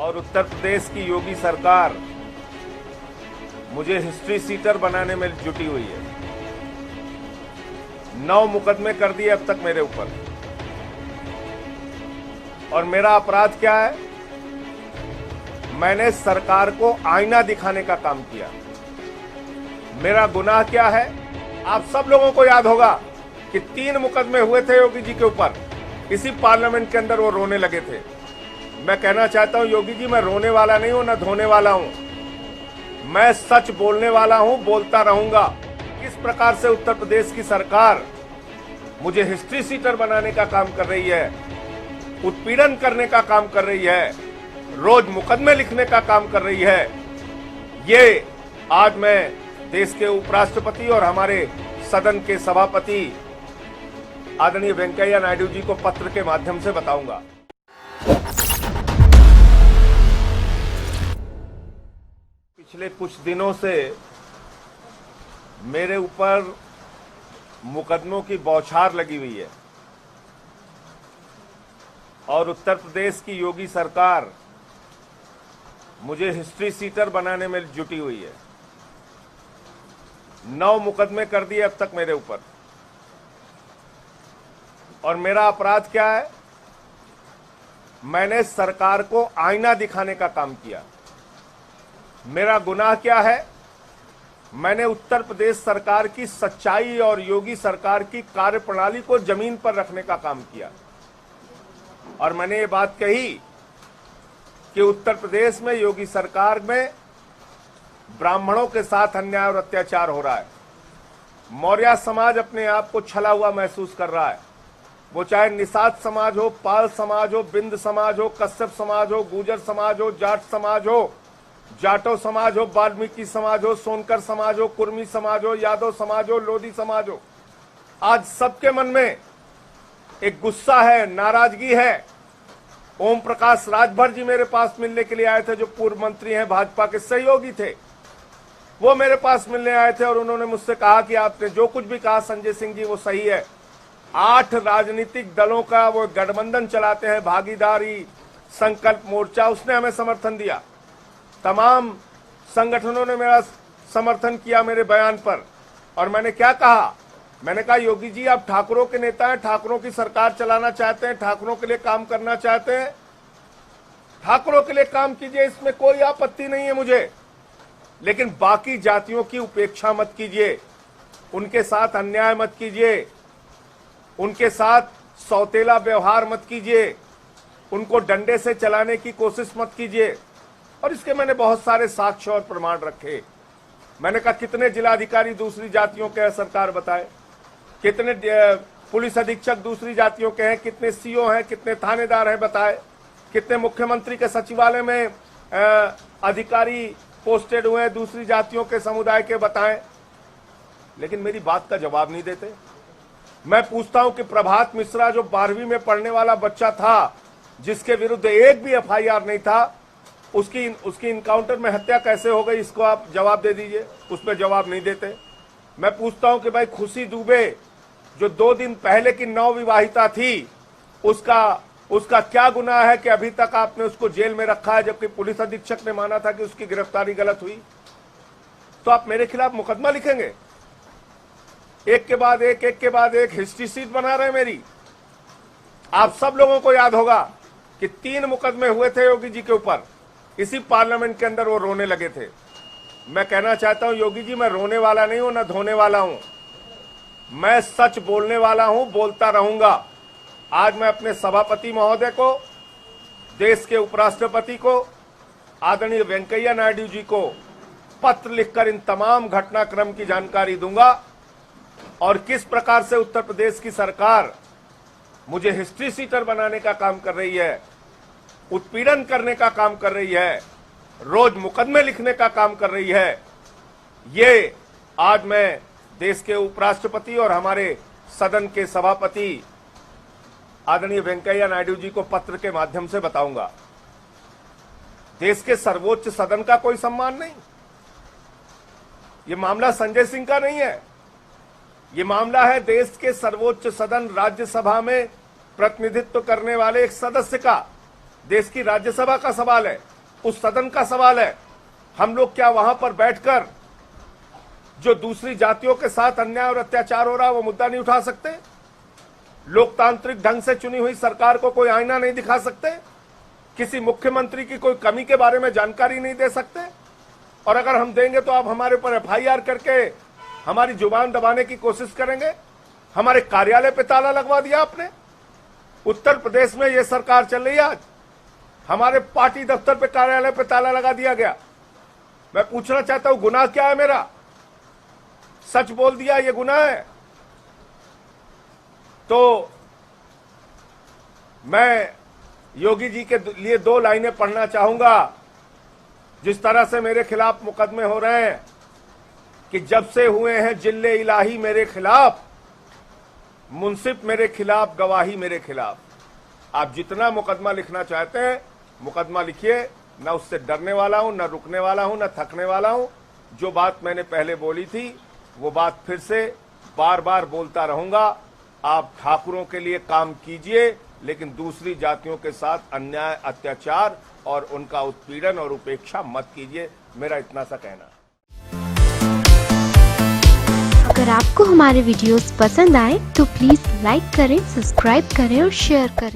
और उत्तर प्रदेश की योगी सरकार मुझे हिस्ट्री सीटर बनाने में जुटी हुई है। 9 मुकदमे कर दिए अब तक मेरे ऊपर। और मेरा अपराध क्या है? मैंने सरकार को आईना दिखाने का काम किया। मेरा गुनाह क्या है? आप सब लोगों को याद होगा कि 3 मुकदमे हुए थे योगी जी के ऊपर। इसी पार्लियामेंट के अंदर वो रोने लगे थे। मैं कहना चाहता हूं योगी जी, मैं रोने वाला नहीं हूं, न धोने वाला हूं। मैं सच बोलने वाला हूं, बोलता रहूंगा। किस प्रकार से उत्तर प्रदेश की सरकार मुझे हिस्ट्री सीटर बनाने का काम कर रही है, उत्पीड़न करने का काम कर रही है, रोज मुकदमे लिखने का काम कर रही है, ये आज मैं देश के उपराष्ट्रपति और हमारे सदन के सभापति आदरणीय वेंकैया नायडू जी को पत्र के माध्यम से बताऊंगा। पिछले कुछ दिनों से मेरे ऊपर मुकदमों की बौछार लगी हुई है और उत्तर प्रदेश की योगी सरकार मुझे हिस्ट्री सीटर बनाने में जुटी हुई है। 9 मुकदमे कर दिए अब तक मेरे ऊपर। और मेरा अपराध क्या है? मैंने सरकार को आईना दिखाने का काम किया। मेरा गुनाह क्या है? मैंने उत्तर प्रदेश सरकार की सच्चाई और योगी सरकार की कार्यप्रणाली को जमीन पर रखने का काम किया। और मैंने ये बात कही कि उत्तर प्रदेश में योगी सरकार में ब्राह्मणों के साथ अन्याय और अत्याचार हो रहा है। मौर्य समाज अपने आप को छला हुआ महसूस कर रहा है। वो चाहे निषाद समाज हो, पाल समाज हो, बिंद समाज हो, कश्यप समाज हो, गुर्जर समाज हो, जाट समाज हो, जाटो समाज हो, वाल्मीकि समाज हो, सोनकर समाज हो, कुर्मी समाज हो, यादव समाज हो, लोधी समाज हो, आज सबके मन में एक गुस्सा है, नाराजगी है। ओम प्रकाश राजभर जी मेरे पास मिलने के लिए आए थे, जो पूर्व मंत्री हैं, भाजपा के सहयोगी थे। वो मेरे पास मिलने आए थे और उन्होंने मुझसे कहा कि आपने जो कुछ भी कहा संजय सिंह जी वो सही है। 8 राजनीतिक दलों का वो गठबंधन चलाते हैं, भागीदारी संकल्प मोर्चा, उसने हमें समर्थन दिया। तमाम संगठनों ने मेरा समर्थन किया मेरे बयान पर। और मैंने क्या कहा? मैंने कहा योगी जी आप ठाकुरों के नेता हैं, ठाकुरों की सरकार चलाना चाहते हैं, ठाकुरों के लिए काम करना चाहते हैं, ठाकुरों के लिए काम कीजिए, इसमें कोई आपत्ति नहीं है मुझे। लेकिन बाकी जातियों की उपेक्षा मत कीजिए, उनके साथ अन्याय मत कीजिए, उनके साथ सौतेला व्यवहार मत कीजिए, उनको डंडे से चलाने की कोशिश मत कीजिए। और इसके मैंने बहुत सारे साक्ष्य और प्रमाण रखे। मैंने कहा कितने जिलाधिकारी दूसरी जातियों के हैं सरकार बताए, कितने पुलिस अधीक्षक दूसरी जातियों के हैं, कितने सीओ हैं, कितने थानेदार हैं बताए, कितने मुख्यमंत्री के सचिवालय में अधिकारी पोस्टेड हुए हैं दूसरी जातियों के समुदाय के बताएं। लेकिन मेरी बात का जवाब नहीं देते। मैं पूछता हूं कि प्रभात मिश्रा जो 12वीं में पढ़ने वाला बच्चा था, जिसके विरुद्ध एक भी एफआईआर नहीं था, उसकी इनकाउंटर में हत्या कैसे हो गई, इसको आप जवाब दे दीजिए। उस पर जवाब नहीं देते। मैं पूछता हूं कि भाई खुशी दुबे जो 2 दिन पहले की नवविवाहिता थी, उसका क्या गुनाह है कि अभी तक आपने उसको जेल में रखा है, जबकि पुलिस अधीक्षक ने माना था कि उसकी गिरफ्तारी गलत हुई। तो आप मेरे खिलाफ मुकदमा लिखेंगे? एक के बाद एक हिस्ट्री सीट बना रहे मेरी। आप सब लोगों को याद होगा कि 3 मुकदमे हुए थे योगी जी के ऊपर। इसी पार्लियामेंट के अंदर वो रोने लगे थे। मैं कहना चाहता हूं योगी जी, मैं रोने वाला नहीं हूं, न धोने वाला हूं। मैं सच बोलने वाला हूं, बोलता रहूंगा। आज मैं अपने सभापति महोदय को, देश के उपराष्ट्रपति को, आदरणीय वेंकैया नायडू जी को पत्र लिखकर इन तमाम घटनाक्रम की जानकारी दूंगा और किस प्रकार से उत्तर प्रदेश की सरकार मुझे हिस्ट्री सीटर बनाने का काम कर रही है, उत्पीड़न करने का काम कर रही है, रोज मुकदमे लिखने का काम कर रही है, ये आज मैं देश के उपराष्ट्रपति और हमारे सदन के सभापति आदरणीय वेंकैया नायडू जी को पत्र के माध्यम से बताऊंगा। देश के सर्वोच्च सदन का कोई सम्मान नहीं। ये मामला संजय सिंह का नहीं है। ये मामला है देश के सर्वोच्च सदन राज्यसभा में प्रतिनिधित्व करने वाले एक सदस्य का, देश की राज्यसभा का सवाल है। उस सदन का सवाल है। हम लोग क्या वहां पर बैठकर जो दूसरी जातियों के साथ अन्याय और अत्याचार हो रहा है वो मुद्दा नहीं उठा सकते? लोकतांत्रिक ढंग से चुनी हुई सरकार को कोई आईना नहीं दिखा सकते? किसी मुख्यमंत्री की कोई कमी के बारे में जानकारी नहीं दे सकते? और अगर हम देंगे तो आप हमारे ऊपर एफआईआर करके हमारी जुबान दबाने की कोशिश करेंगे? हमारे कार्यालय पे ताला लगवा दिया आपने। उत्तर प्रदेश में ये सरकार चल रही है आज, हमारे पार्टी दफ्तर पे कार्यालय पे ताला लगा दिया गया। मैं पूछना चाहता हूं गुनाह क्या है मेरा? सच बोल दिया ये गुनाह है? तो मैं योगी जी के लिए 2 लाइनें पढ़ना चाहूंगा। जिस तरह से मेरे खिलाफ मुकदमे हो रहे हैं कि जब से हुए हैं जिल्ले इलाही मेरे खिलाफ, मुंसिफ मेरे खिलाफ, गवाही मेरे खिलाफ। आप जितना मुकदमा लिखना चाहते हैं मुकदमा लिखिए, न उससे डरने वाला हूं, न रुकने वाला हूं, न थकने वाला हूं। जो बात मैंने पहले बोली थी वो बात फिर से बार बार बोलता रहूंगा। आप ठाकुरों के लिए काम कीजिए, लेकिन दूसरी जातियों के साथ अन्याय, अत्याचार और उनका उत्पीड़न और उपेक्षा मत कीजिए। मेरा इतना सा कहना है। अगर आपको हमारे वीडियोस पसंद आए तो प्लीज लाइक करें, सब्सक्राइब करें और शेयर करें।